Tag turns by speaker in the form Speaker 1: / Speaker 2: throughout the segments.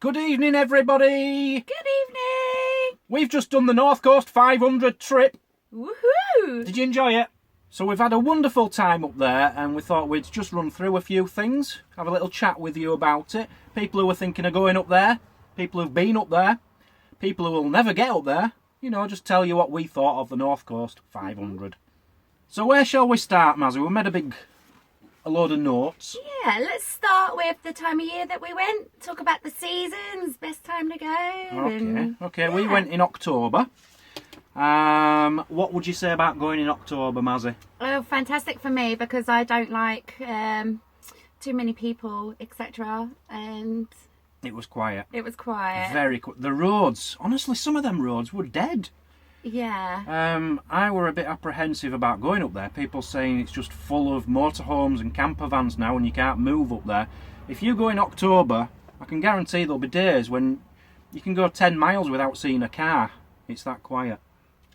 Speaker 1: Good evening, everybody.
Speaker 2: Good evening.
Speaker 1: We've just done the North Coast 500 trip.
Speaker 2: Woohoo!
Speaker 1: Did you enjoy it? So we've had a wonderful time up there, and we thought we'd just run through a few things, have a little chat with you about it. People who are thinking of going up there, people who've been up there, people who will never get up there. You know, just tell you what we thought of the North Coast 500. So where shall we start, Mazzy? We made a load of notes.
Speaker 2: Yeah, let's start with the time of year that we went. Talk about the seasons, best time to go.
Speaker 1: Okay. We went in October. What would you say about going in October, Mazzy?
Speaker 2: Oh, fantastic for me because I don't like too many people, etc. And
Speaker 1: It was quiet.
Speaker 2: it was quiet.
Speaker 1: Very quiet. The roads, honestly, some of them roads were dead.
Speaker 2: Yeah.
Speaker 1: I were a bit apprehensive about going up there. People saying it's just full of motorhomes and camper vans now and you can't move up there. If you go in October, I can guarantee there'll be days when you can go 10 miles without seeing a car. It's that quiet.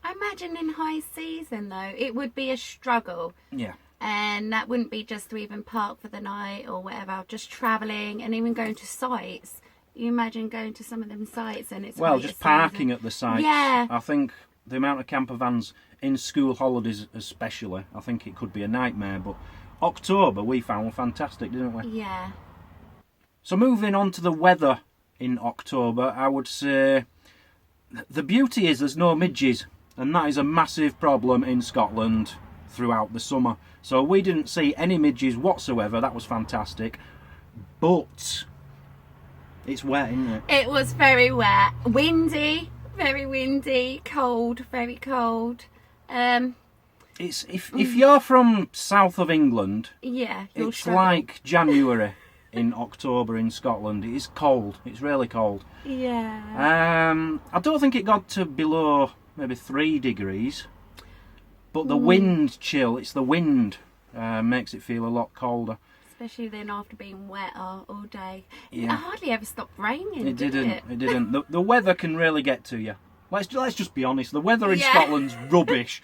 Speaker 2: I imagine in high season though, it would be a struggle.
Speaker 1: Yeah.
Speaker 2: And that wouldn't be just to even park for the night or whatever, just travelling and even going to sites. You imagine going to some of them sites and it's
Speaker 1: Well, just parking at the sites.
Speaker 2: Yeah.
Speaker 1: I think the amount of camper vans in school holidays especially, I think it could be a nightmare. But October we found fantastic, didn't we?
Speaker 2: Yeah.
Speaker 1: So moving on to the weather in October, I would say the beauty is there's no midges, and that is a massive problem in Scotland throughout the summer. So we didn't see any midges whatsoever. That was fantastic. But it's wet, isn't it?
Speaker 2: It was very wet, windy, very windy, cold, very cold.
Speaker 1: It's if you're from south of England,
Speaker 2: Yeah, you'll
Speaker 1: it's
Speaker 2: struggle.
Speaker 1: like January in October in Scotland. It is cold. It's really cold.
Speaker 2: Yeah.
Speaker 1: I don't think it got to below maybe 3 degrees, but the wind chill. It's the wind makes it feel a lot colder.
Speaker 2: Especially then after being wet all day.
Speaker 1: Yeah.
Speaker 2: It hardly ever stopped raining,
Speaker 1: It
Speaker 2: did
Speaker 1: didn't.
Speaker 2: it?
Speaker 1: It didn't. The weather can really get to you. Let's just be honest. The weather in
Speaker 2: Yeah.
Speaker 1: Scotland's rubbish.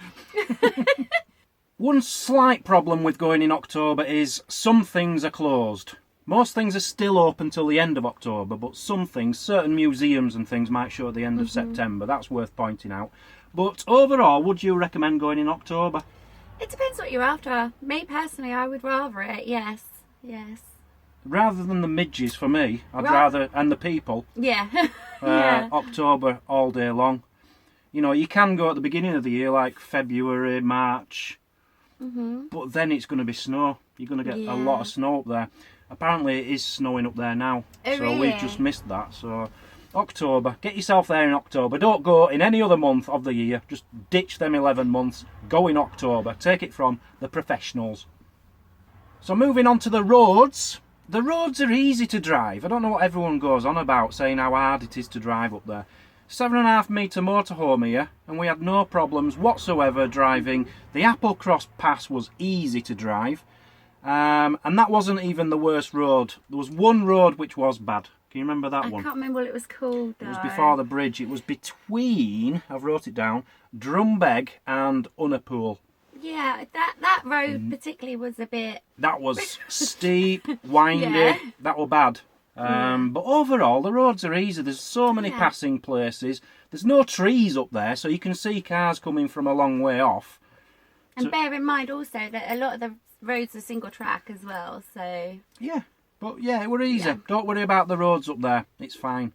Speaker 1: One slight problem with going in October is some things are closed. Most things are still open till the end of October, but some things, certain museums and things, might show at the end of September. That's worth pointing out. But overall, would you recommend going in October?
Speaker 2: It depends what you're after. Me personally, I would rather it. Yes. Yes.
Speaker 1: Rather than the midges for me, I'd
Speaker 2: Right.
Speaker 1: rather, and the people,
Speaker 2: Yeah. Yeah.
Speaker 1: October all day long. You know, you can go at the beginning of the year, like February, March, but then it's going to be snow. You're going to get a lot of snow up there. Apparently it is snowing up there now,
Speaker 2: Oh,
Speaker 1: so we've
Speaker 2: really?
Speaker 1: just missed that. So October, get yourself there in October. Don't go in any other month of the year. Just ditch them 11 months. Go in October. Take it from the professionals. So moving on to the roads. The roads are easy to drive. I don't know what everyone goes on about, saying how hard it is to drive up there. 7.5 metre motorhome here, and we had no problems whatsoever driving. The Applecross Pass was easy to drive, and that wasn't even the worst road. There was one road which was bad. Can you remember that
Speaker 2: I
Speaker 1: one?
Speaker 2: can't remember what it was called though.
Speaker 1: It was before the bridge. It was between, I've wrote it down, Drumbeg and Unnapool.
Speaker 2: Yeah, that road particularly was a bit.
Speaker 1: That was steep, windy,
Speaker 2: Yeah.
Speaker 1: that were bad. But overall, the roads are easy. There's so many
Speaker 2: Yeah.
Speaker 1: passing places. There's no trees up there, so you can see cars coming from a long way off.
Speaker 2: And bear in mind also that a lot of the roads are single track as well. So
Speaker 1: Yeah, but yeah, it were easy.
Speaker 2: Yeah.
Speaker 1: Don't worry about the roads up there. It's fine.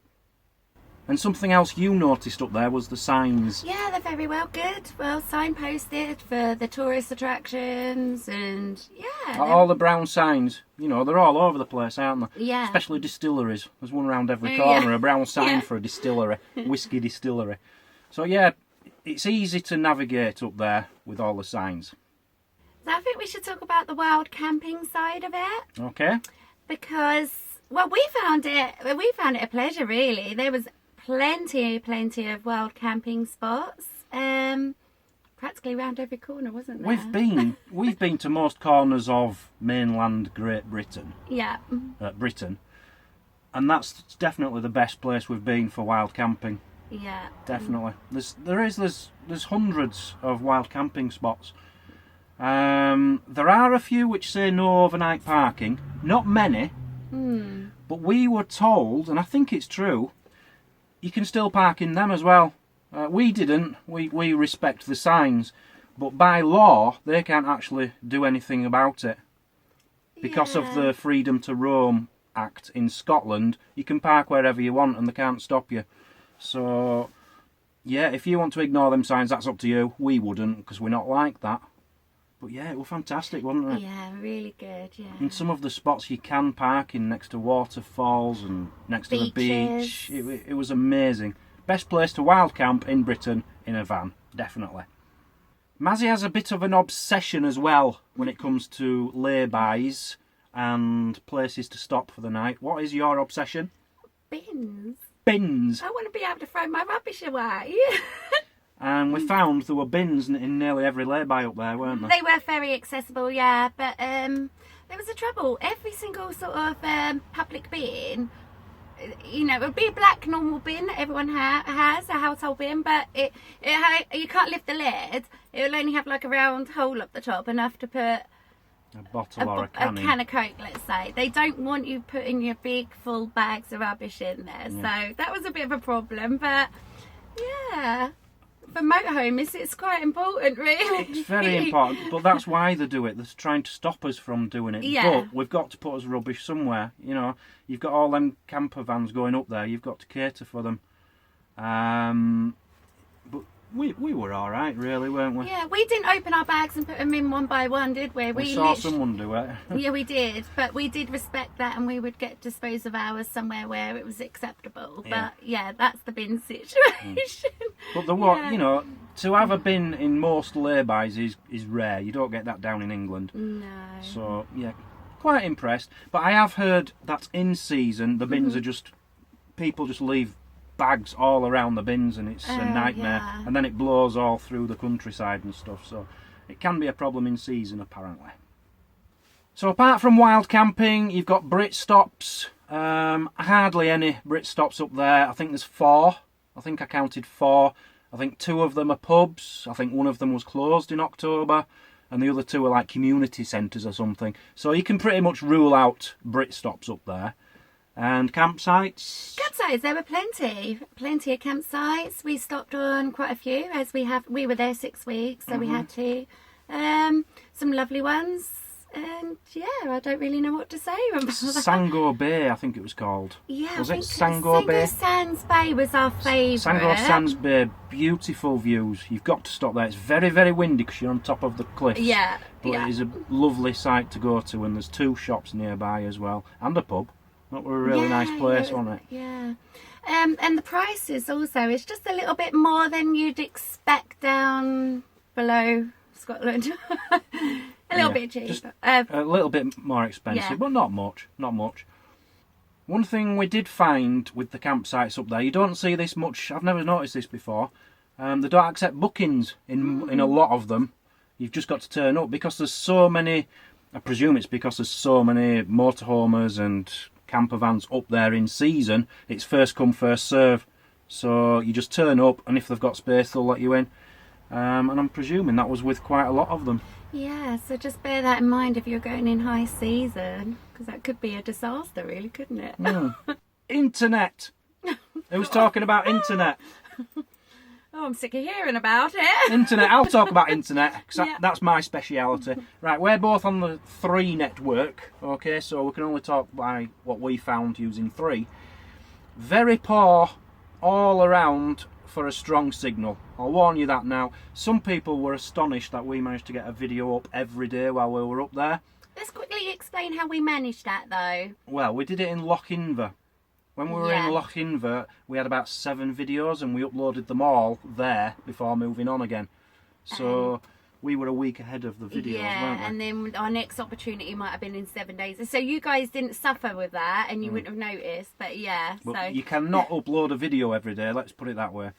Speaker 1: And something else you noticed up there was the signs.
Speaker 2: yeah, they're very well good. Well signposted for the tourist attractions and yeah.
Speaker 1: All the brown signs, you know, they're all over the place, aren't they?
Speaker 2: Yeah.
Speaker 1: Especially distilleries. There's one around every
Speaker 2: Oh,
Speaker 1: corner,
Speaker 2: yeah.
Speaker 1: a brown sign
Speaker 2: Yeah.
Speaker 1: for a distillery, whiskey distillery. So yeah, it's easy to navigate up there with all the signs.
Speaker 2: So I think we should talk about the wild camping side of it
Speaker 1: Okay?
Speaker 2: because well we found it a pleasure really. There was plenty of wild camping spots. Practically around every corner, wasn't there?
Speaker 1: We've been to most corners of mainland Great Britain,
Speaker 2: Yeah.
Speaker 1: and that's definitely the best place we've been for wild camping.
Speaker 2: Yeah.
Speaker 1: Definitely. There's hundreds of wild camping spots. There are a few which say no overnight parking. Not many, But we were told, and I think it's true, you can still park in them as well. We didn't. We respect the signs. But by law, they can't actually do anything about it. Because of the Freedom to Roam Act in Scotland, you can park wherever you want and they can't stop you. So, yeah, if you want to ignore them signs, that's up to you. We wouldn't, because we're not like that. But yeah, it was fantastic, wasn't it?
Speaker 2: Yeah, really good, yeah.
Speaker 1: And some of the spots you can park in next to waterfalls and next to the beach. It was amazing. Best place to wild camp in Britain in a van, definitely. Mazzy has a bit of an obsession as well when it comes to lay-bys and places to stop for the night. What is your obsession?
Speaker 2: Bins.
Speaker 1: Bins.
Speaker 2: I want to be able to throw my rubbish away.
Speaker 1: And we found there were bins in nearly every lay-by up there, weren't there?
Speaker 2: They were very accessible, yeah, but there was a trouble. Every single sort of public bin, you know, it would be a black normal bin that everyone has, a household bin, but you can't lift the lid. It will only have like a round hole up the top, enough to put
Speaker 1: a bottle or a can in.
Speaker 2: A can of Coke, let's say. They don't want you putting your big full bags of rubbish in there, so that was a bit of a problem, but yeah. For motorhome, it's quite important, really.
Speaker 1: It's very important, but that's why they do it. They're trying to stop us from doing it.
Speaker 2: Yeah.
Speaker 1: But we've got to put us rubbish somewhere. You know, you've got all them camper vans going up there. You've got to cater for them. But we were all right, really, weren't we?
Speaker 2: Yeah, we didn't open our bags and put them in one by one, did we?
Speaker 1: We saw someone do it.
Speaker 2: Yeah, we did, but we did respect that, and we would dispose of ours somewhere where it was acceptable.
Speaker 1: Yeah.
Speaker 2: But yeah, that's the bin situation.
Speaker 1: But you know, to have a bin in most lay-bys is rare. You don't get that down in England.
Speaker 2: No.
Speaker 1: So yeah, quite impressed. But I have heard that in season the bins are just, people just leave bags all around the bins, and it's a nightmare.
Speaker 2: Yeah.
Speaker 1: And then it blows all through the countryside and stuff. So it can be a problem in season, apparently. So apart from wild camping, you've got Brit stops. Hardly any Brit stops up there. I think there's 4. I think I counted 4. I think 2 of them are pubs. I think one of them was closed in October, and the other 2 are like community centres or something. So you can pretty much rule out Brit stops up there. And campsites?
Speaker 2: Campsites, there were plenty of campsites. We stopped on quite a few, as we were there 6 weeks, so we had to. Some lovely ones. And yeah, I don't really know what to say about that.
Speaker 1: Sango Bay, I think it was called.
Speaker 2: Yeah,
Speaker 1: was
Speaker 2: I
Speaker 1: it
Speaker 2: think
Speaker 1: Sango Bay?
Speaker 2: Sands Bay was our favourite.
Speaker 1: Sango Sands Bay, beautiful views. You've got to stop there. It's very, very windy because you're on top of the cliffs.
Speaker 2: Yeah,
Speaker 1: but it is a lovely site to go to, and there's 2 shops nearby as well, and a pub. That were a really nice place, wasn't it?
Speaker 2: Yeah. And the prices also, it's just a little bit more than you'd expect down below Scotland. A little bit cheaper.
Speaker 1: Just a little bit more expensive, but not much. Not much. One thing we did find with the campsites up there, you don't see this much. I've never noticed this before. They don't accept bookings in a lot of them. You've just got to turn up because there's so many. I presume it's because there's so many motorhomers and camper vans up there in season. It's first come, first serve. So you just turn up, and if they've got space, they'll let you in. And I'm presuming that was with quite a lot of them.
Speaker 2: Yeah, so just bear that in mind if you're going in high season, because that could be a disaster, really, couldn't it?
Speaker 1: Internet. Who's talking about internet?
Speaker 2: Oh, I'm sick of hearing about it.
Speaker 1: Internet. I'll talk about internet, because that's my speciality. Right, we're both on the 3 network, okay, so we can only talk by what we found using 3. Very poor all around for a strong signal. I'll warn you that now. Some people were astonished that we managed to get a video up every day while we were up there.
Speaker 2: Let's quickly explain how we managed that, though.
Speaker 1: Well, we did it in Lochinver. When we were in Lochinver, we had about 7 videos, and we uploaded them all there before moving on again. So we were a week ahead of the videos, weren't we?
Speaker 2: And then our next opportunity might have been in 7 days. So you guys didn't suffer with that, and you wouldn't have noticed. But so
Speaker 1: you cannot upload a video every day. Let's put it that way.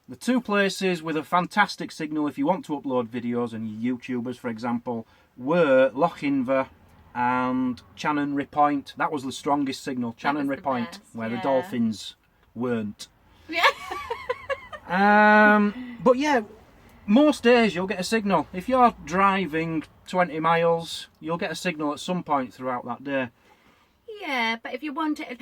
Speaker 1: The 2 places with a fantastic signal, if you want to upload videos, and YouTubers, for example, were Lochinver and Channonry Point. That was the strongest signal, Channonry Point, where the dolphins weren't.
Speaker 2: Yeah.
Speaker 1: But yeah, most days you'll get a signal. If you're driving 20 miles, you'll get a signal at some point throughout that day.
Speaker 2: Yeah, but if you want it,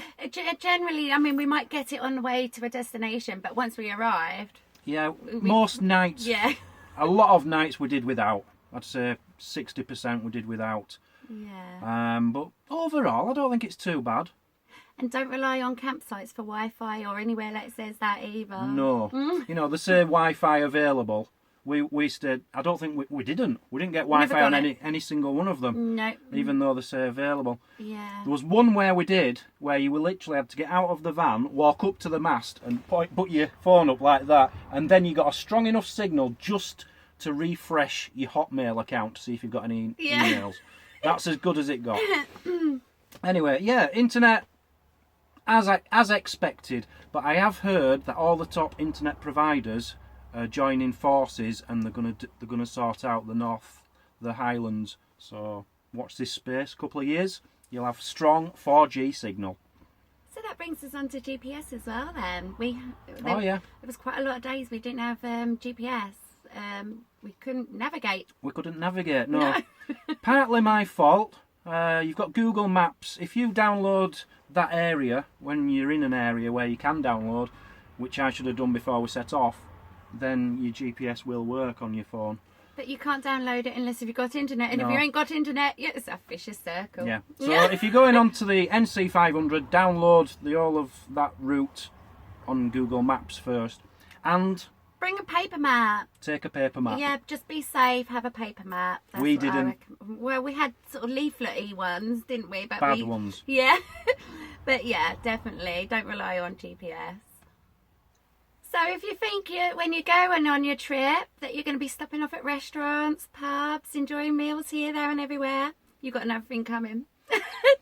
Speaker 2: generally, I mean, we might get it on the way to a destination, but once we arrived...
Speaker 1: Yeah, most nights,
Speaker 2: Yeah.
Speaker 1: a lot of nights we did without. I'd say 60% we did without.
Speaker 2: Yeah.
Speaker 1: But overall, I don't think it's too bad.
Speaker 2: And don't rely on campsites for Wi-Fi or anywhere that says that either.
Speaker 1: No. You know, they say Wi-Fi available. We stayed... I don't think we didn't. We didn't get Wi-Fi on any single one of them.
Speaker 2: No.
Speaker 1: Even though they say available.
Speaker 2: Yeah.
Speaker 1: There was one where we did, where you literally had to get out of the van, walk up to the mast and put your phone up like that, and then you got a strong enough signal just to refresh your Hotmail account to see if you've got any emails. That's as good as it got. Anyway, yeah, internet as expected, but I have heard that all the top internet providers are joining forces and they're gonna sort out the Highlands. So watch this space. Couple of years, you'll have strong 4G signal.
Speaker 2: So that brings us on to GPS as well. Then
Speaker 1: Oh yeah.
Speaker 2: There was quite a lot of days we didn't have GPS. We couldn't navigate.
Speaker 1: We couldn't navigate. No. Partly my fault. You've got Google Maps. If you download that area when you're in an area where you can download, which I should have done before we set off, then your GPS will work on your phone.
Speaker 2: But you can't download it unless you've got internet, and if you ain't got internet, it's a vicious circle.
Speaker 1: Yeah. So if you're going onto the NC500, download the all of that route on Google Maps first, and
Speaker 2: bring a paper map.
Speaker 1: take a paper map.
Speaker 2: Yeah, just be safe. Have a paper map. That's
Speaker 1: We
Speaker 2: what I
Speaker 1: didn't.
Speaker 2: Well, we had sort of leaflety ones, didn't we? But
Speaker 1: Bad ones.
Speaker 2: Yeah. But yeah, definitely don't rely on GPS. So if you think when you're going on your trip that you're going to be stopping off at restaurants, pubs, enjoying meals here, there and everywhere, you've got another thing coming.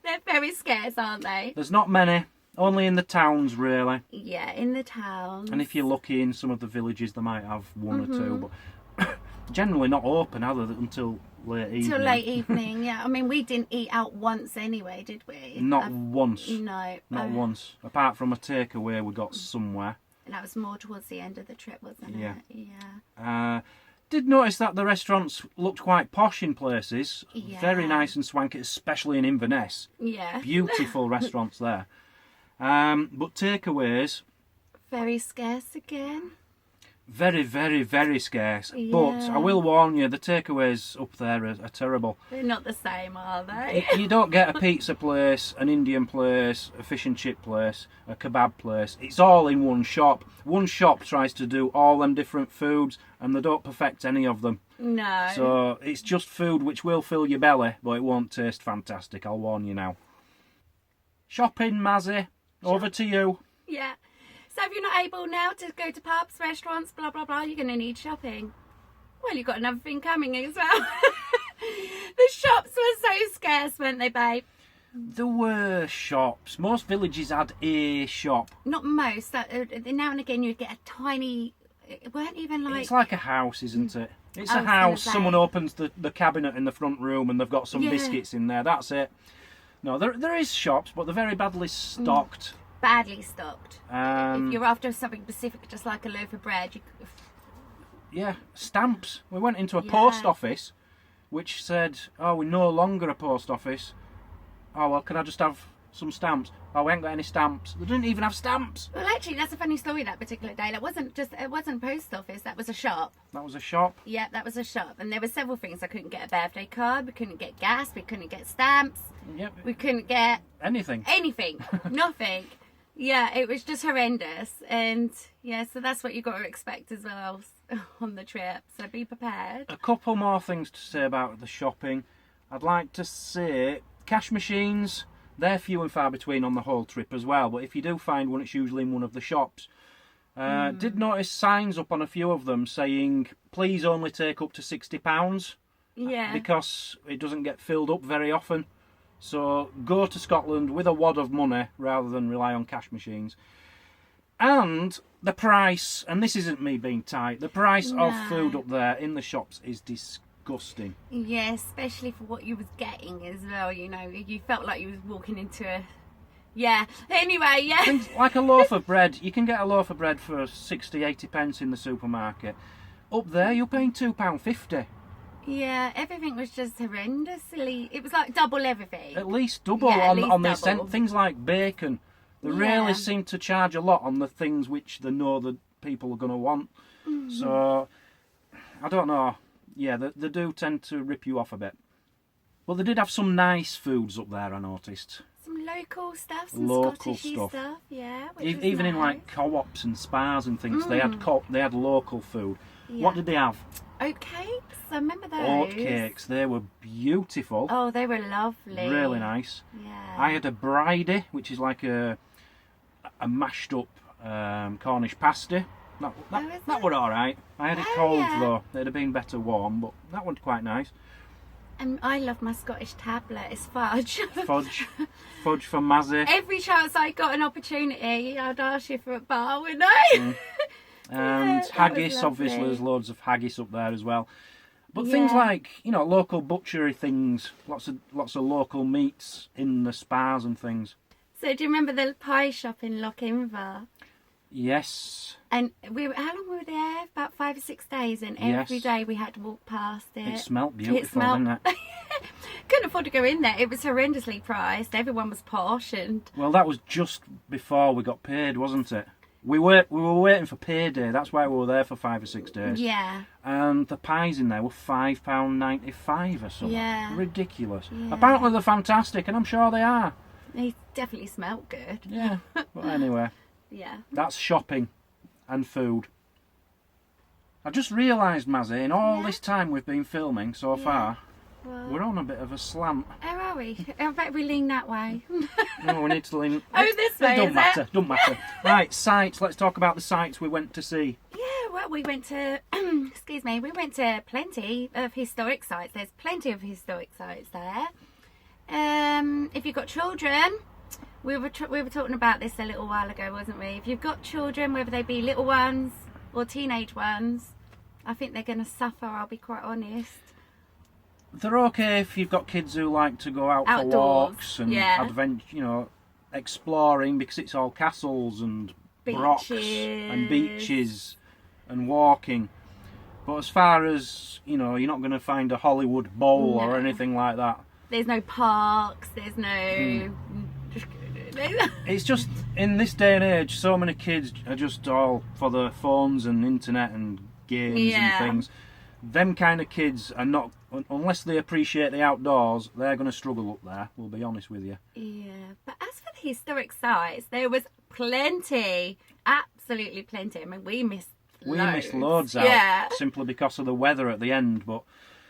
Speaker 2: They're very scarce, aren't they?
Speaker 1: There's not many. Only in the towns, really.
Speaker 2: Yeah, in the towns.
Speaker 1: And if you're lucky, in some of the villages, they might have one or two. But generally not open, are they, until late evening.
Speaker 2: Till late evening, yeah. I mean, we didn't eat out once anyway, did we?
Speaker 1: Not once.
Speaker 2: No.
Speaker 1: Not once. Apart from a takeaway we got somewhere.
Speaker 2: And that was more towards the end of the trip, wasn't
Speaker 1: Yeah.
Speaker 2: it? Yeah.
Speaker 1: Did notice that the restaurants looked quite posh in places.
Speaker 2: Yeah.
Speaker 1: Very nice and swanky, especially in Inverness.
Speaker 2: Yeah.
Speaker 1: Beautiful restaurants there. But takeaways,
Speaker 2: Very scarce again.
Speaker 1: very, very, very scarce.
Speaker 2: Yeah.
Speaker 1: But I will warn you, the takeaways up there are terrible.
Speaker 2: They're not the same, are they?
Speaker 1: You don't get a pizza place, an Indian place, a fish and chip place, a kebab place. It's all in one shop. One shop tries to do all them different foods and they don't perfect any of them.
Speaker 2: No.
Speaker 1: So it's just food which will fill your belly, but it won't taste fantastic, I'll warn you now. Shopping, Mazzy, over to you.
Speaker 2: Yeah. So if you're not able now to go to pubs, restaurants, blah, blah, blah, you're going to need shopping. Well, you've got another thing coming as well. The shops were so scarce, weren't they, babe?
Speaker 1: There were shops. Most villages had a shop.
Speaker 2: Not most. Now and again you'd get a tiny... It weren't even like...
Speaker 1: It's like a house, isn't it? It's
Speaker 2: I
Speaker 1: a
Speaker 2: was gonna
Speaker 1: house.
Speaker 2: say.
Speaker 1: Someone opens the cabinet in the front room and they've got some
Speaker 2: Yeah.
Speaker 1: biscuits in there. That's it. No, there is shops, but they're very badly stocked.
Speaker 2: badly stocked.
Speaker 1: Um,
Speaker 2: If you're after something specific, just like a loaf of bread,
Speaker 1: Yeah, stamps. We went into a
Speaker 2: Yeah.
Speaker 1: post office which said, oh, we're no longer a post office. Oh, well, can I just have some stamps? Oh, we ain't got any stamps. They didn't even have stamps.
Speaker 2: Well, actually, that's a funny story that particular day. It wasn't post office, that was a shop.
Speaker 1: That was a shop.
Speaker 2: Yeah, that was a shop. And there were several things. I couldn't get a birthday card, we couldn't get gas, we couldn't get stamps,
Speaker 1: Yep.
Speaker 2: we couldn't get
Speaker 1: Anything.
Speaker 2: anything, nothing. Yeah, it was just horrendous. And yeah, so that's what you've got to expect as well on the trip. So be prepared.
Speaker 1: A couple more things to say about the shopping. I'd like to say cash machines, they're few and far between on the whole trip as well. But if you do find one, it's usually in one of the shops. Did notice signs up on a few of them saying, please only take up to £60.
Speaker 2: Yeah.
Speaker 1: Because it doesn't get filled up very often. So go to Scotland with a wad of money rather than rely on cash machines. And the price, and this isn't me being tight, the price of
Speaker 2: No.
Speaker 1: food up there in the shops is disgusting.
Speaker 2: Yeah, especially for what you was getting as well, you know. You felt like you was walking into a... Yeah. Anyway, yeah.
Speaker 1: Things like a loaf of bread, you can get a loaf of bread for 60, 80 pence in the supermarket. Up there, you're paying £2.50.
Speaker 2: Yeah, everything was just horrendously. It was like double everything.
Speaker 1: At least double
Speaker 2: Yeah, at
Speaker 1: on
Speaker 2: least
Speaker 1: the
Speaker 2: double.
Speaker 1: things like bacon. They
Speaker 2: Yeah.
Speaker 1: really seem to charge a lot on the things which they know that people are going to want. So I don't know. Yeah, they do tend to rip you off a bit. But they did have some nice foods up there, I noticed.
Speaker 2: Some local stuff, some
Speaker 1: Local
Speaker 2: Scottishy
Speaker 1: stuff.
Speaker 2: yeah. Which was
Speaker 1: Even in
Speaker 2: nice.
Speaker 1: like co-ops and spas and things, they had local food.
Speaker 2: Yeah.
Speaker 1: What did they have?
Speaker 2: Oat cakes, I remember those.
Speaker 1: Oat cakes. They were beautiful.
Speaker 2: Oh, they were lovely.
Speaker 1: Really nice.
Speaker 2: Yeah.
Speaker 1: I had a bridie, which is like a mashed up Cornish pasty. That were all right. I had it cold
Speaker 2: yeah.
Speaker 1: though. It'd have been better warm, but that one's quite nice.
Speaker 2: And I love my Scottish tablet. It's fudge.
Speaker 1: Fudge for Mazzy.
Speaker 2: Every chance I got an opportunity, I'd ask you for a bar, wouldn't I?
Speaker 1: And
Speaker 2: that was
Speaker 1: haggis, obviously,
Speaker 2: lovely.
Speaker 1: there's loads of haggis up there as well. But things
Speaker 2: Yeah.
Speaker 1: like, local butchery things, lots of local meats in the spas and things.
Speaker 2: So do you remember the pie shop in Lochimver?
Speaker 1: Yes.
Speaker 2: And how long were we there? About 5 or 6 days, and every
Speaker 1: Yes.
Speaker 2: day we had to walk past it.
Speaker 1: It smelt beautiful,
Speaker 2: smelled-
Speaker 1: didn't it?
Speaker 2: Couldn't afford to go in there. It was horrendously priced. Everyone was posh, and
Speaker 1: Well, that was just before we got paid, wasn't it? We were waiting for payday. That's why we were there for 5 or 6 days.
Speaker 2: yeah,
Speaker 1: And the pies in there were £5.95 or something.
Speaker 2: Yeah.
Speaker 1: Ridiculous.
Speaker 2: Yeah.
Speaker 1: Apparently they're fantastic, and I'm sure they are.
Speaker 2: they definitely smelled good.
Speaker 1: Yeah. But anyway,
Speaker 2: Yeah.
Speaker 1: that's shopping and food. I just realised, Mazzy, in all
Speaker 2: Yeah.
Speaker 1: this time we've been filming so
Speaker 2: Yeah.
Speaker 1: far,
Speaker 2: Well,
Speaker 1: we're on a bit of a slant.
Speaker 2: how are we? I bet we lean that way.
Speaker 1: No, we need to lean.
Speaker 2: Oh, this way,
Speaker 1: It don't
Speaker 2: is
Speaker 1: matter.
Speaker 2: it?
Speaker 1: Don't matter. Right, sites. Let's talk about the sites we went to see.
Speaker 2: Yeah, well, we went to, excuse me, we went to plenty of historic sites. There's plenty of historic sites there. If you've got children, we were talking about this a little while ago, wasn't we? If you've got children, whether they be little ones or teenage ones, I think they're going to suffer, I'll be quite honest.
Speaker 1: They're okay if you've got kids who like to go out for
Speaker 2: Outdoors,
Speaker 1: walks and
Speaker 2: yeah.
Speaker 1: adventure, exploring, because it's all castles and rocks and beaches and walking. But as far as, you're not going to find a Hollywood Bowl or
Speaker 2: No.
Speaker 1: anything like that.
Speaker 2: There's no parks, there's no...
Speaker 1: It's just, in this day and age, so many kids are just all for the phones and internet and games
Speaker 2: Yeah.
Speaker 1: and things. Them kind of kids are not, unless they appreciate the outdoors, they're going to struggle up there, we'll be honest with you.
Speaker 2: Yeah, but as for the historic sites, there was plenty, absolutely plenty. I mean, we missed
Speaker 1: Loads out,
Speaker 2: Yeah,
Speaker 1: simply because of the weather at the end, but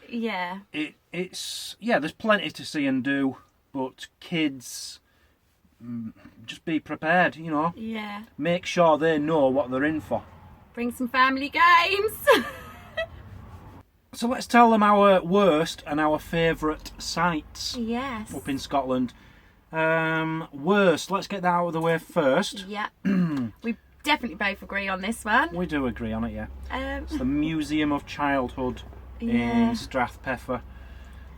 Speaker 2: yeah,
Speaker 1: there's plenty to see and do, but kids, just be prepared,
Speaker 2: yeah.
Speaker 1: make sure they know what they're in for.
Speaker 2: Bring some family games.
Speaker 1: So let's tell them our worst and our favourite sites
Speaker 2: Yes.
Speaker 1: up in Scotland. Worst, let's get that out of the way first.
Speaker 2: Yeah. We definitely both agree on this one.
Speaker 1: We do agree on it, yeah. It's the Museum of Childhood
Speaker 2: Yeah.
Speaker 1: in Strathpeffer.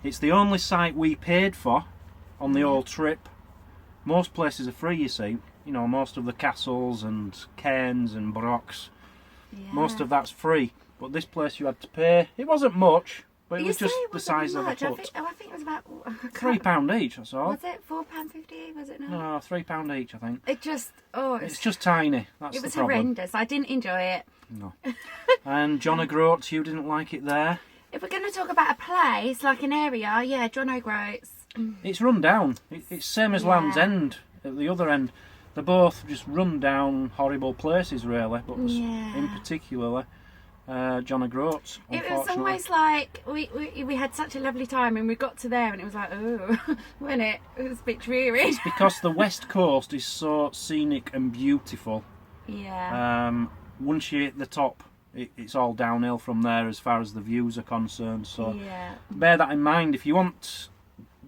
Speaker 1: It's the only site we paid for on the whole trip. Most places are free, you see. Most of the castles and cairns and brocks,
Speaker 2: Yeah.
Speaker 1: most of that's free. But this place you had to pay. It wasn't much, but it
Speaker 2: You
Speaker 1: was
Speaker 2: say
Speaker 1: just
Speaker 2: it
Speaker 1: the
Speaker 2: wasn't
Speaker 1: size of a
Speaker 2: much.
Speaker 1: hut.
Speaker 2: I think it was about
Speaker 1: £3 each, that's all.
Speaker 2: Was it £4.50? Was it not?
Speaker 1: No, £3 each, I think.
Speaker 2: It just
Speaker 1: It's just tiny. That's
Speaker 2: it was
Speaker 1: the problem.
Speaker 2: horrendous. I didn't enjoy it.
Speaker 1: No. And John O'Groats, you didn't like it there.
Speaker 2: If we're going to talk about a place, like an area, yeah, John O'Groats.
Speaker 1: It's run down. It's same as
Speaker 2: Yeah.
Speaker 1: Land's End at the other end. They're both just run down, horrible places, really. But
Speaker 2: Yeah.
Speaker 1: in particular, John O'Groats.
Speaker 2: It was
Speaker 1: Unfortunately,
Speaker 2: almost like we had such a lovely time, and we got to there, and it was like, oh, wasn't it? It was a bit dreary.
Speaker 1: because the West Coast is so scenic and beautiful.
Speaker 2: Yeah.
Speaker 1: Once you hit the top, it's all downhill from there as far as the views are concerned. So
Speaker 2: Yeah.
Speaker 1: bear that in mind. If you want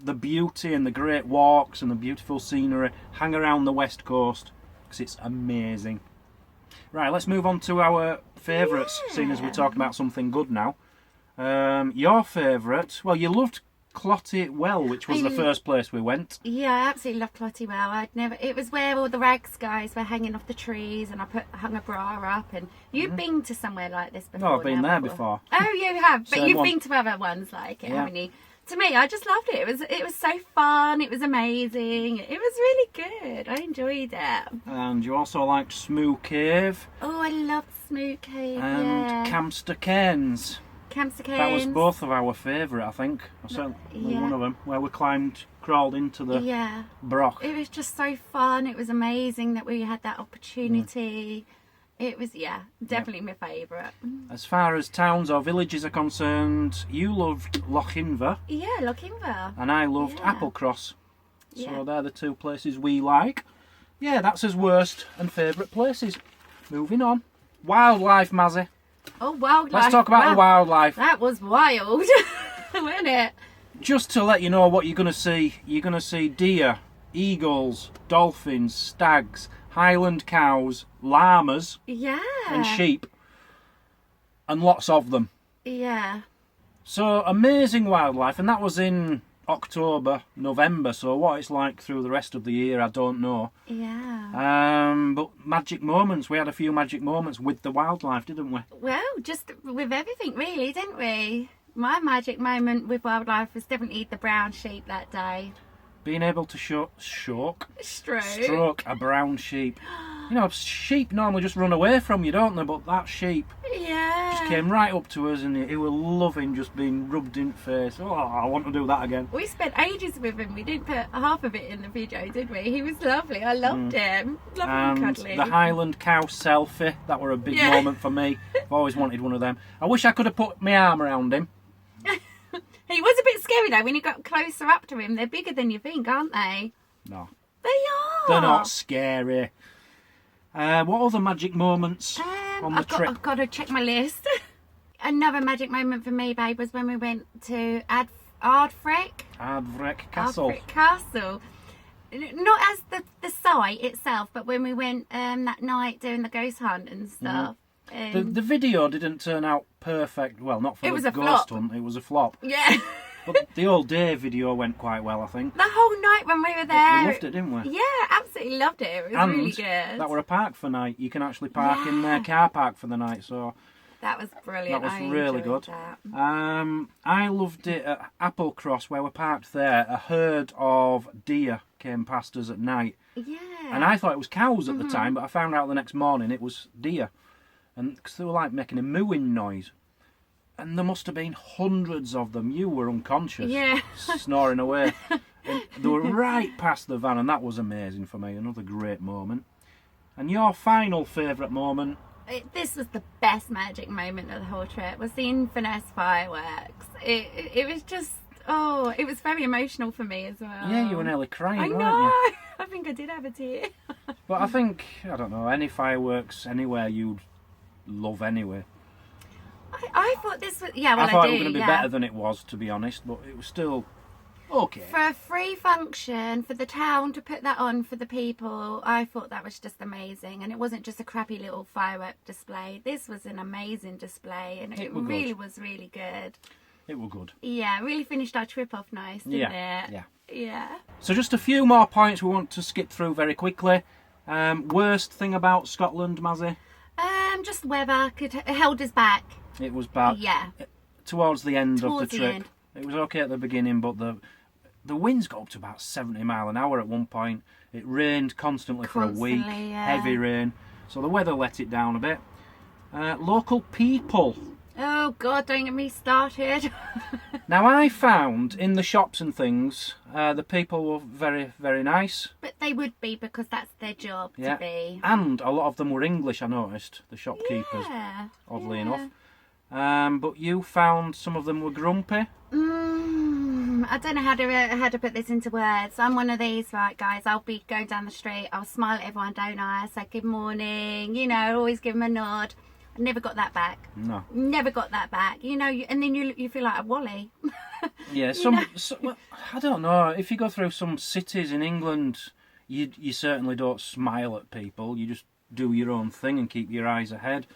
Speaker 1: the beauty and the great walks and the beautiful scenery, hang around the West Coast because it's amazing. Right, let's move on to our favourites, seeing as we're talking about something good now. Your favourite, well, you loved Clotty which was the first place we went.
Speaker 2: Yeah, I absolutely love Clotty. It was where all the rags guys were hanging off the trees, and hung a bra up. And you've been to somewhere like this before?
Speaker 1: No, I've been there before.
Speaker 2: Oh, you have, but you've
Speaker 1: one.
Speaker 2: been to other ones like it, haven't you? To me, I just loved it. It was so fun. It was amazing. It was really good. I enjoyed it.
Speaker 1: And you also liked Smoo Cave.
Speaker 2: Oh, I loved Smoo Cave.
Speaker 1: And Camster Cairns.
Speaker 2: Camster Cairns.
Speaker 1: That was both of our favourite, I think. Or certainly one of them, where we crawled into the broch.
Speaker 2: It was just so fun. It was amazing that we had that opportunity. It was, definitely my favourite.
Speaker 1: As far as towns or villages are concerned, you loved Lochinver.
Speaker 2: Yeah, Lochinver.
Speaker 1: And I loved Applecross. So they're the two places we like. Yeah, that's his worst and favourite places. Moving on. Wildlife, Mazzy.
Speaker 2: Oh, wildlife.
Speaker 1: Let's talk about the wildlife.
Speaker 2: That was wild, wasn't it?
Speaker 1: Just to let you know what you're going to see deer, eagles, dolphins, stags, Highland cows, llamas, and sheep, and lots of them.
Speaker 2: Yeah.
Speaker 1: So amazing wildlife, and that was in October, November. So what it's like through the rest of the year, I don't know.
Speaker 2: Yeah.
Speaker 1: But magic moments. We had a few magic moments with the wildlife, didn't we?
Speaker 2: Well, just with everything, really, didn't we? My magic moment with wildlife was definitely the brown sheep that day.
Speaker 1: Being able to stroke a brown sheep. You know, sheep normally just run away from you, don't they? But that sheep just came right up to us, and he was loving just being rubbed in the face. Oh, I want to do that again.
Speaker 2: We spent ages with him. We didn't put half of it in the video, did we? He was lovely. I loved him. Lovely and cuddly.
Speaker 1: The Highland cow selfie, that were a big moment for me. I've always wanted one of them. I wish I could have put my arm around him.
Speaker 2: He was a bit scary though when you got closer up to him. They're bigger than you think, aren't they?
Speaker 1: No.
Speaker 2: They are.
Speaker 1: They're not scary. What other magic moments on the trip?
Speaker 2: I've got to check my list. Another magic moment for me, babe, was when we went to Ardfrek
Speaker 1: Castle.
Speaker 2: Ardfrek Castle. Not as the site itself, but when we went that night doing the ghost hunt and stuff.
Speaker 1: The video didn't turn out perfect. Well, not for the ghost hunt. It was a flop.
Speaker 2: Yeah.
Speaker 1: But the all day video went quite well, I think.
Speaker 2: The whole night when we were there.
Speaker 1: We loved it, didn't we?
Speaker 2: Yeah, absolutely loved it. It was really good.
Speaker 1: That were a park for night. You can actually park in their car park for the night. So
Speaker 2: that was brilliant.
Speaker 1: That was really good.
Speaker 2: That.
Speaker 1: I loved it at Applecross, where we parked there. A herd of deer came past us at night.
Speaker 2: Yeah.
Speaker 1: And I thought it was cows at the time, but I found out the next morning it was deer. And because they were like making a mooing noise, and there must have been hundreds of them. You were unconscious, snoring away. And they were right past the van, and that was amazing for me. Another great moment. And your final favourite moment?
Speaker 2: This was the best magic moment of the whole trip. Was the Inverness fireworks. It was just it was very emotional for me as well.
Speaker 1: Yeah, you were nearly crying, weren't
Speaker 2: you?
Speaker 1: I
Speaker 2: think I did have a tear.
Speaker 1: But I think, I don't know, any fireworks anywhere you'd love anyway.
Speaker 2: I thought this was
Speaker 1: I thought it was going to be better than it was, to be honest, but it was still okay.
Speaker 2: For a free function, for the town to put that on for the people, I thought that was just amazing. And it wasn't just a crappy little firework display. This was an amazing display, and it really was really good.
Speaker 1: It was good.
Speaker 2: Yeah, really finished our trip off nice, didn't it? Yeah.
Speaker 1: So just a few more points we want to skip through very quickly. Worst thing about Scotland, Mazzy?
Speaker 2: Just weather held us back.
Speaker 1: It was bad.
Speaker 2: Yeah.
Speaker 1: Towards the end of the trip. It was okay at the beginning, but the winds got up to about 70 mile an hour at one point. It rained constantly for a week. Heavy rain. So the weather let it down a bit. Local people.
Speaker 2: Oh God, don't get me started.
Speaker 1: Now I found in the shops and things, the people were very, very nice.
Speaker 2: But they would be, because that's their job to be.
Speaker 1: And a lot of them were English, I noticed, the shopkeepers, oddly enough. But you found some of them were grumpy.
Speaker 2: I don't know how to put this into words. I'm one of these, right, guys. I'll be going down the street, I'll smile at everyone, don't I? Say good morning, always give them a nod. I never got that back. No. Never got that back. And then you feel like a Wally.
Speaker 1: Yeah, well, I don't know. If you go through some cities in England, you certainly don't smile at people. You just do your own thing and keep your eyes ahead.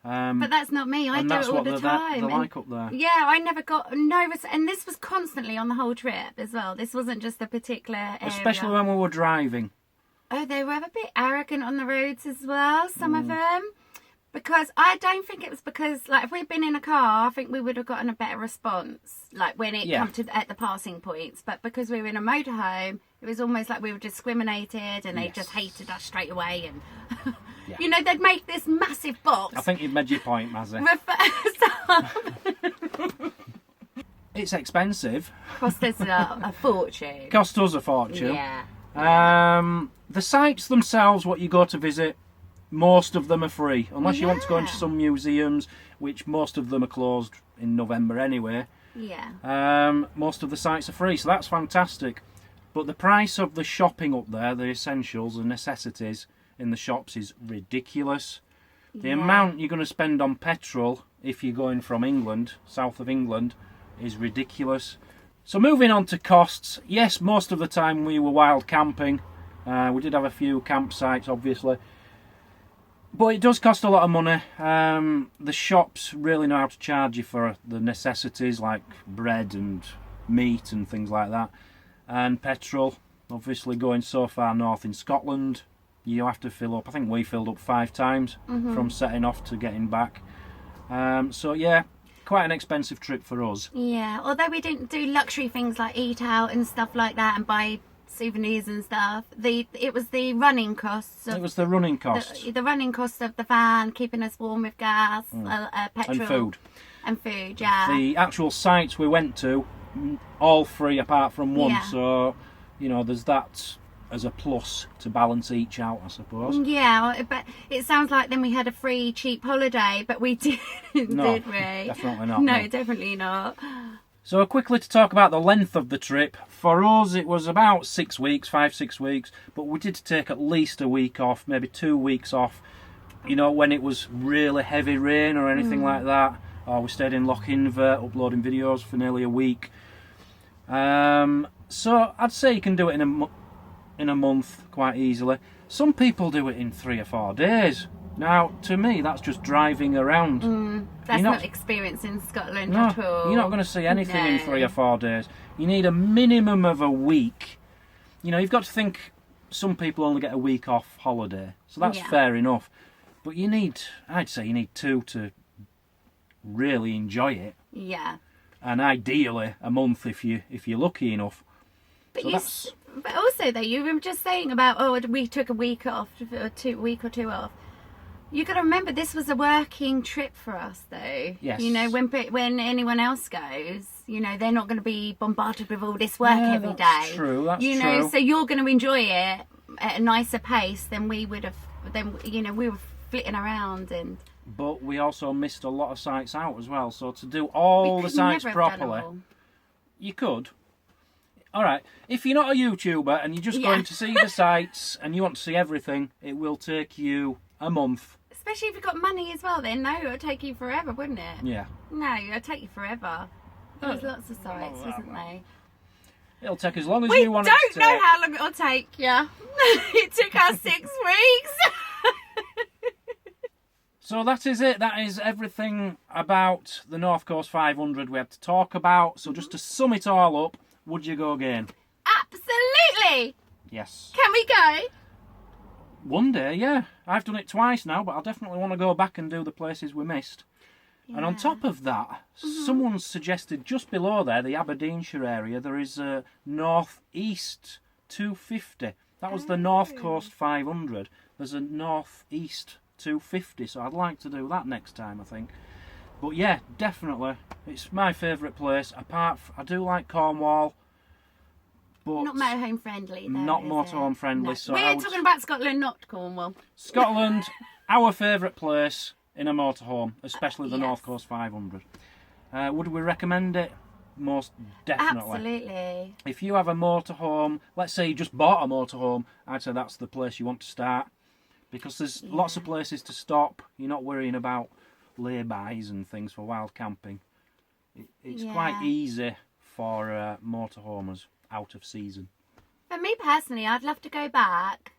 Speaker 2: But that's not me. I
Speaker 1: and
Speaker 2: do
Speaker 1: that's
Speaker 2: it all
Speaker 1: what
Speaker 2: the time.
Speaker 1: they're like up there.
Speaker 2: Yeah, I never got and this was constantly on the whole trip as well. This wasn't just a particular area.
Speaker 1: Especially when we were driving.
Speaker 2: Oh, they were a bit arrogant on the roads as well, some of them. Because I don't think it was because, like, if we'd been in a car, I think we would have gotten a better response, like, when it come to at the passing points. But because we were in a motorhome, it was almost like we were discriminated and they just hated us straight away. And, you know, they'd make this massive box.
Speaker 1: I think you've made your point, Mazzy. It's expensive.
Speaker 2: Cost us a fortune.
Speaker 1: Cost us a fortune.
Speaker 2: Yeah.
Speaker 1: The sites themselves, what you go to visit, most of them are free, unless you want to go into some museums, which most of them are closed in November anyway.
Speaker 2: Yeah.
Speaker 1: Most of the sites are free, so that's fantastic. But the price of the shopping up there, the essentials, the necessities in the shops is ridiculous. The amount you're going to spend on petrol if you're going from England, south of England, is ridiculous. So moving on to costs, yes, most of the time we were wild camping. We did have a few campsites, obviously. But it does cost a lot of money. The shops really know how to charge you for the necessities like bread and meat and things like that. And petrol, obviously going so far north in Scotland, you have to fill up. I think we filled up 5 times from setting off to getting back. So yeah, quite an expensive trip for us.
Speaker 2: Yeah, although we didn't do luxury things like eat out and stuff like that and buy souvenirs and stuff. It was the running costs.
Speaker 1: It was the running costs.
Speaker 2: The running costs of the van, keeping us warm with gas, petrol.
Speaker 1: And food.
Speaker 2: And food, yeah.
Speaker 1: The actual sites we went to, all free apart from one.
Speaker 2: Yeah.
Speaker 1: So, you know, there's that as a plus to balance each out, I suppose.
Speaker 2: Yeah, but it sounds like then we had a free, cheap holiday, but we didn't,
Speaker 1: No,
Speaker 2: did we?
Speaker 1: definitely not.
Speaker 2: No, definitely not.
Speaker 1: So quickly to talk about the length of the trip. For us it was about 6 weeks, 5-6 weeks, but we did take at least a week off, maybe 2 weeks off, you know, when it was really heavy rain or anything like that. Or we stayed in Lochinver uploading videos for nearly a week. So I'd say you can do it in a month quite easily. Some people do it in 3 or 4 days. Now, to me, that's just driving around.
Speaker 2: That's not experiencing Scotland at all.
Speaker 1: You're not going to see anything in 3 or 4 days. You need a minimum of a week. You know, you've got to think some people only get a week off holiday, so that's fair enough. But I'd say you need 2 to really enjoy it.
Speaker 2: Yeah.
Speaker 1: And ideally a month if you're lucky enough.
Speaker 2: But but also though, you were just saying about we took a week off, or a week or two off. You got to remember this was a working trip for us, though.
Speaker 1: Yes.
Speaker 2: You know, when anyone else goes, you know, they're not going to be bombarded with all this work every day.
Speaker 1: That's true. That's
Speaker 2: you know, so you're going to enjoy it at a nicer pace than we would have. Then you know, we were flitting around and.
Speaker 1: But we also missed a lot of sites out as well. So to do all the sites properly, you could. All right. If you're not a YouTuber and you're just going to see the sites and you want to see everything, it will take you a month.
Speaker 2: Especially if you've got money as well, then no, it would take you forever, wouldn't it?
Speaker 1: Yeah.
Speaker 2: No, it would take you forever. There's lots of sites, isn't there?
Speaker 1: It'll take as long as you want it to take.
Speaker 2: We don't know how long it'll take you. It took us 6 weeks.
Speaker 1: So that is it. That is everything about the North Coast 500 we had to talk about. So just to sum it all up, would you go again?
Speaker 2: Absolutely.
Speaker 1: Yes.
Speaker 2: Can we go?
Speaker 1: One day, yeah. I've done it twice now, but I'll definitely want to go back and do the places we missed. Yeah. And on top of that, someone suggested just below there, the Aberdeenshire area, there is a North East 250. That was the North Coast 500. There's a North East 250, so I'd like to do that next time, I think. But yeah, definitely, it's my favourite place. I do like Cornwall. But
Speaker 2: not motorhome friendly, though.
Speaker 1: Not motorhome friendly.
Speaker 2: No.
Speaker 1: So
Speaker 2: we're talking about Scotland, not Cornwall.
Speaker 1: Scotland, our favourite place in a motorhome, especially the North Coast 500. Would we recommend it? Most definitely.
Speaker 2: Absolutely.
Speaker 1: If you have a motorhome, let's say you just bought a motorhome, I'd say that's the place you want to start. Because there's lots of places to stop. You're not worrying about lay-bys and things for wild camping. It's quite easy for motorhomers out of season.
Speaker 2: For me personally, I'd love to go back,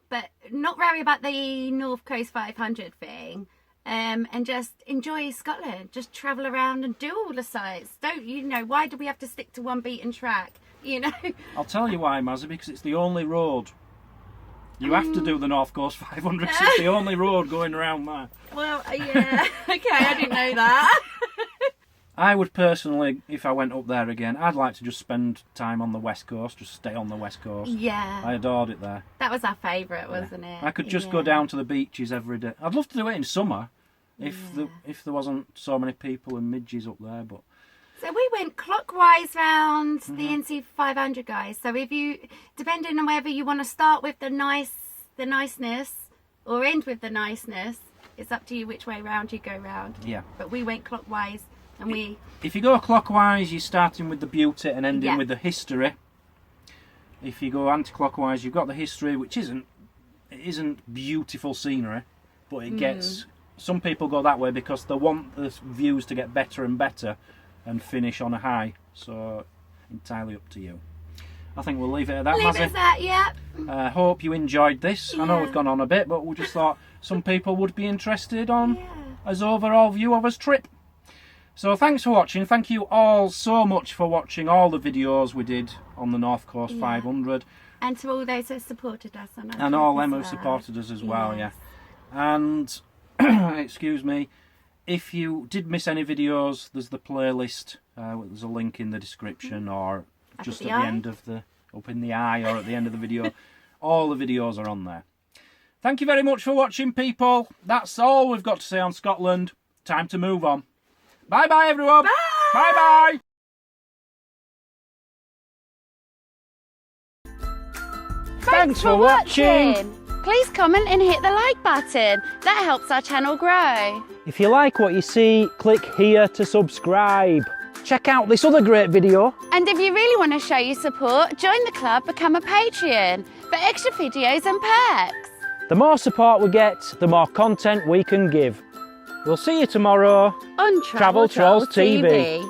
Speaker 2: but not worry about the North Coast 500 thing. and just enjoy Scotland. Just travel around and do all the sites. Why do we have to stick to one beaten track?
Speaker 1: I'll tell you why, Mazzy, because it's the only road. You have to do the North Coast 500 'cause it's the only road going around there.
Speaker 2: Well, yeah. Okay, I didn't know that.
Speaker 1: I would personally, if I went up there again, I'd like to just spend time on the West Coast, just stay on the West Coast.
Speaker 2: Yeah.
Speaker 1: I adored it there.
Speaker 2: That was our favourite, wasn't it?
Speaker 1: I could just go down to the beaches every day. I'd love to do it in summer if there wasn't so many people and midges up there, but...
Speaker 2: So we went clockwise round the NC500, guys. So if you, depending on whether you want to start with the niceness or end with the niceness, it's up to you which way round you go round.
Speaker 1: Yeah.
Speaker 2: But we went clockwise. And
Speaker 1: if you go clockwise, you're starting with the beauty and ending with the history. If you go anti-clockwise, you've got the history, which isn't beautiful scenery, but it gets... Some people go that way because they want the views to get better and better and finish on a high. So, entirely up to you. I think we'll leave it at that,
Speaker 2: Leave it at that, yeah.
Speaker 1: Hope you enjoyed this. I know we've gone on a bit, but we just thought some people would be interested on as overall view of us trip. So thanks for watching. Thank you all so much for watching all the videos we did on the North Coast 500.
Speaker 2: And to all those who supported us on our
Speaker 1: and all them who supported us as well, And, excuse me, if you did miss any videos, there's the playlist. There's a link in the description or just at the end of up in the eye or at the end of the video. All the videos are on there. Thank you very much for watching, people. That's all we've got to say on Scotland. Time to move on. Bye-bye, everyone. Bye-bye. Thanks for watching.
Speaker 2: Please comment and hit the like button. That helps our channel grow.
Speaker 1: If you like what you see, click here to subscribe. Check out this other great video.
Speaker 2: And if you really want to show your support, join the club, become a Patreon for extra videos and perks.
Speaker 1: The more support we get, the more content we can give. We'll see you tomorrow
Speaker 2: on Travel Trolls TV.